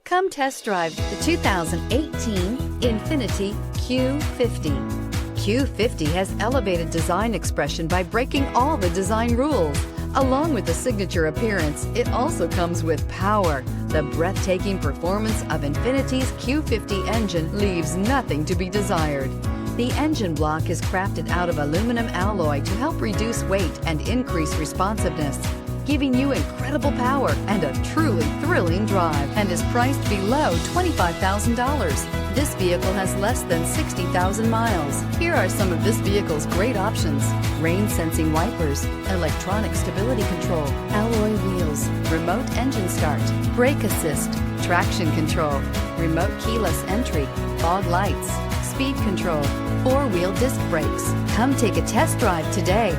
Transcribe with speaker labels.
Speaker 1: Come test drive the 2018 Infiniti Q50. Q50 has elevated design expression by breaking all the design rules. Along with the signature appearance, it also comes with power. The breathtaking performance of Infiniti's Q50 engine leaves nothing to be desired. The engine block is crafted out of aluminum alloy to help reduce weight and increase responsiveness, giving you incredible power and a truly thrilling drive, and is priced below $25,000. This vehicle has less than 60,000 miles. Here are some of this vehicle's great options: rain-sensing wipers, electronic stability control, alloy wheels, remote engine start, brake assist, traction control, remote keyless entry, fog lights, speed control, four-wheel disc brakes. Come take a test drive today.